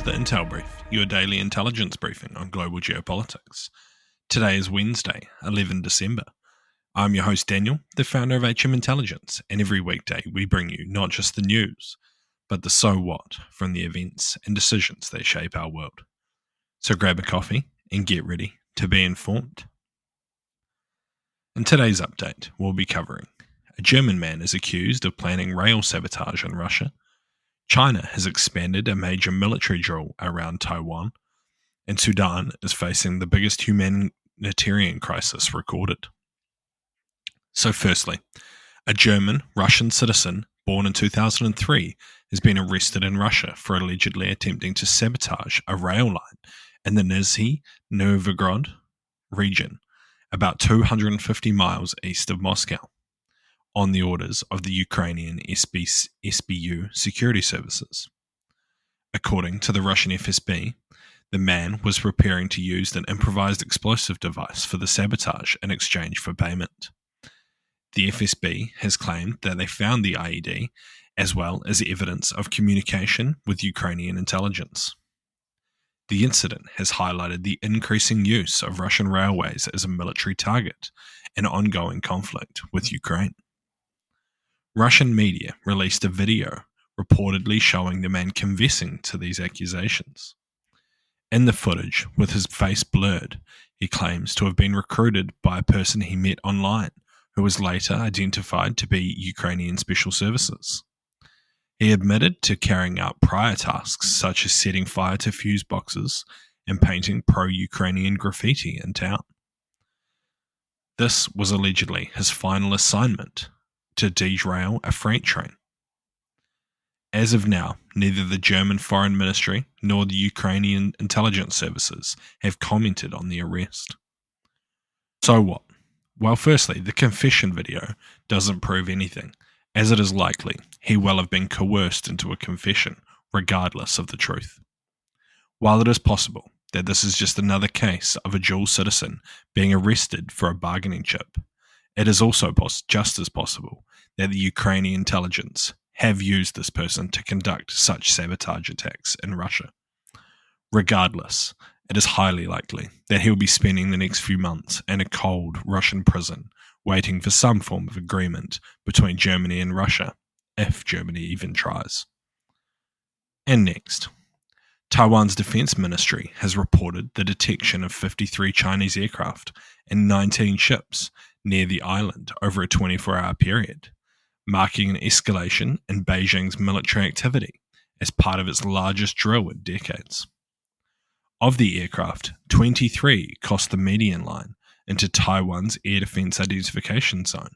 the Intel Brief, your daily intelligence briefing on global geopolitics. Today is Wednesday, 11 December. I'm your host Daniel, the founder of HM Intelligence, and every weekday we bring you not just the news, but the so what from the events and decisions that shape our world. So grab a coffee and get ready to be informed. In today's update, we'll be covering: a German man is accused of planning rail sabotage in Russia. China has expanded a major military drill around Taiwan, and Sudan is facing the biggest humanitarian crisis recorded. So firstly, a German-Russian citizen born in 2003 has been arrested in Russia for allegedly attempting to sabotage a rail line in the Nizhny Novgorod region, about 250 miles east of Moscow, on the orders of the Ukrainian SBU security services. According to the Russian FSB, the man was preparing to use an improvised explosive device for the sabotage in exchange for payment. The FSB has claimed that they found the IED as well as evidence of communication with Ukrainian intelligence. The incident has highlighted the increasing use of Russian railways as a military target in ongoing conflict with Ukraine. Russian media released a video reportedly showing the man confessing to these accusations. In the footage, with his face blurred, he claims to have been recruited by a person he met online, who was later identified to be Ukrainian Special Services. He admitted to carrying out prior tasks such as setting fire to fuse boxes and painting pro-Ukrainian graffiti in town. This was allegedly his final assignment, to derail a freight train. As of now, neither the German Foreign Ministry nor the Ukrainian intelligence services have commented on the arrest. So what? Well, firstly, the confession video doesn't prove anything, as it is likely he will have been coerced into a confession, regardless of the truth. While it is possible that this is just another case of a dual citizen being arrested for a bargaining chip, it is also just as possible that the Ukrainian intelligence have used this person to conduct such sabotage attacks in Russia. Regardless, it is highly likely that he'll be spending the next few months in a cold Russian prison, waiting for some form of agreement between Germany and Russia, if Germany even tries. And next, Taiwan's defense ministry has reported the detection of 53 Chinese aircraft and 19 ships near the island over a 24-hour period, marking an escalation in Beijing's military activity as part of its largest drill in decades. Of the aircraft, 23 crossed the median line into Taiwan's air defense identification zone,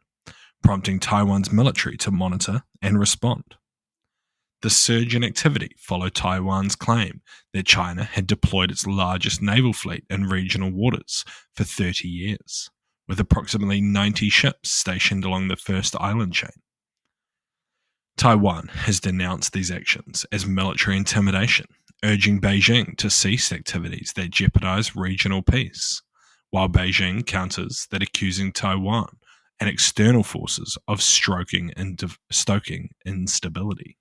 prompting Taiwan's military to monitor and respond. The surge in activity followed Taiwan's claim that China had deployed its largest naval fleet in regional waters for 30 years, with approximately 90 ships stationed along the first island chain. Taiwan has denounced these actions as military intimidation, urging Beijing to cease activities that jeopardize regional peace, while Beijing counters that, accusing Taiwan and external forces of stoking instability.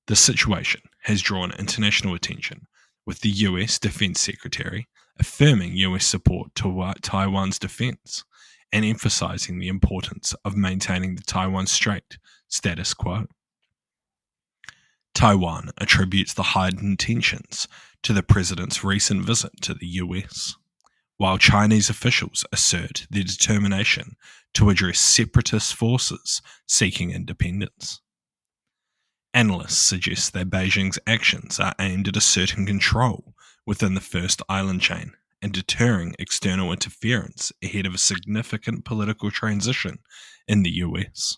The situation has drawn international attention, with the US Defense Secretary affirming US support to Taiwan's defense and emphasizing the importance of maintaining the Taiwan Strait status quo. Taiwan attributes the heightened tensions to the president's recent visit to the US, while Chinese officials assert their determination to address separatist forces seeking independence. Analysts suggest that Beijing's actions are aimed at asserting control within the first island chain and deterring external interference ahead of a significant political transition in the US.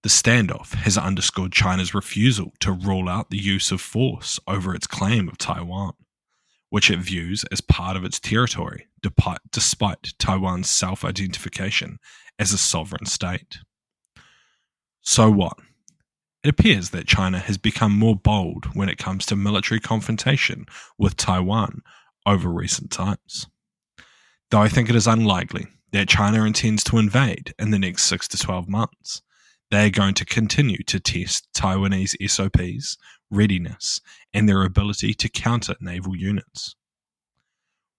The standoff has underscored China's refusal to rule out the use of force over its claim of Taiwan, which it views as part of its territory, despite Taiwan's self-identification as a sovereign state. So what? It appears that China has become more bold when it comes to military confrontation with Taiwan over recent times. Though I think it is unlikely that China intends to invade in the next 6 to 12 months, They are going to continue to test Taiwanese SOPs, readiness, and their ability to counter naval units.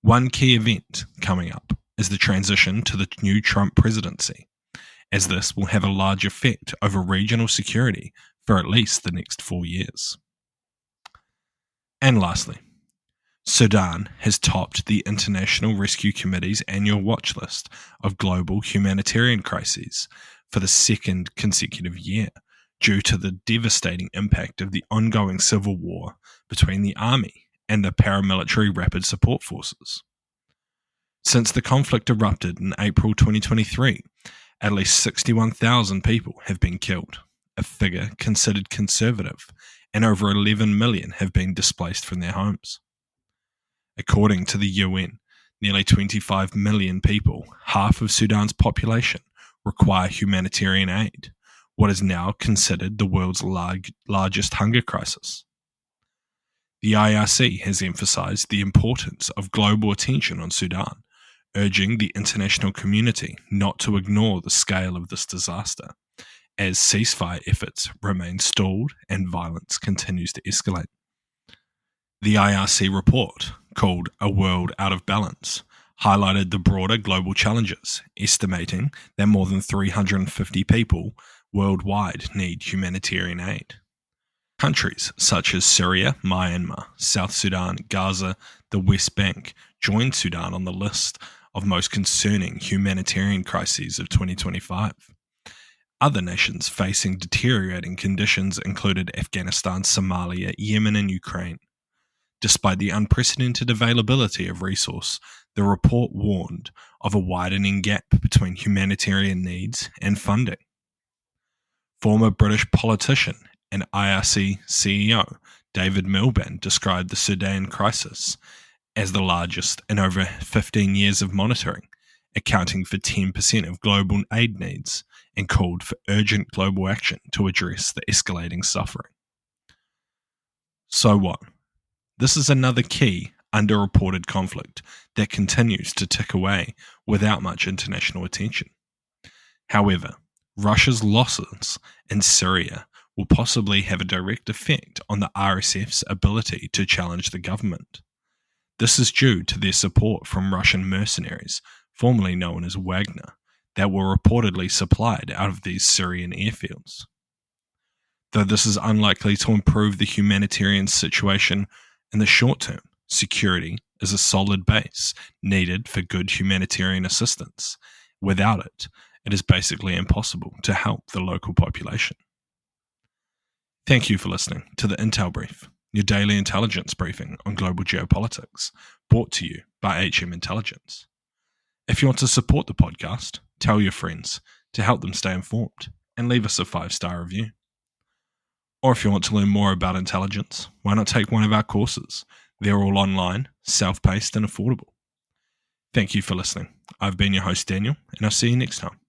One key event coming up is the transition to the new Trump presidency, as this will have a large effect over regional security for at least the next 4 years. And lastly, Sudan has topped the International Rescue Committee's annual watch list of global humanitarian crises for the second consecutive year due to the devastating impact of the ongoing civil war between the army and the paramilitary rapid support forces. Since the conflict erupted in April 2023, at least 61,000 people have been killed, a figure considered conservative, and over 11 million have been displaced from their homes. According to the UN, nearly 25 million people, half of Sudan's population, require humanitarian aid, what is now considered the world's largest hunger crisis. The IRC has emphasized the importance of global attention on Sudan, urging the international community not to ignore the scale of this disaster, as ceasefire efforts remain stalled and violence continues to escalate. The IRC report, called A World Out of Balance, highlighted the broader global challenges, estimating that more than 350 people worldwide need humanitarian aid. Countries such as Syria, Myanmar, South Sudan, Gaza, the West Bank joined Sudan on the list of most concerning humanitarian crises of 2025. Other nations facing deteriorating conditions included Afghanistan, Somalia, Yemen, and Ukraine. Despite the unprecedented availability of resource, the report warned of a widening gap between humanitarian needs and funding. Former British politician and IRC CEO David Miliband described the Sudan crisis as the largest in over 15 years of monitoring, accounting for 10% of global aid needs, and called for urgent global action to address the escalating suffering. So what? This is another key underreported conflict that continues to tick away without much international attention. However, Russia's losses in Syria will possibly have a direct effect on the RSF's ability to challenge the government. This is due to their support from Russian mercenaries, formerly known as Wagner, that were reportedly supplied out of these Syrian airfields. Though this is unlikely to improve the humanitarian situation in the short term, security is a solid base needed for good humanitarian assistance. Without it, it is basically impossible to help the local population. Thank you for listening to the Intel Brief, your daily intelligence briefing on global geopolitics, brought to you by HM Intelligence. If you want to support the podcast, tell your friends to help them stay informed and leave us a 5-star review. Or if you want to learn more about intelligence, why not take one of our courses? They're all online, self-paced and affordable. Thank you for listening. I've been your host, Daniel, and I'll see you next time.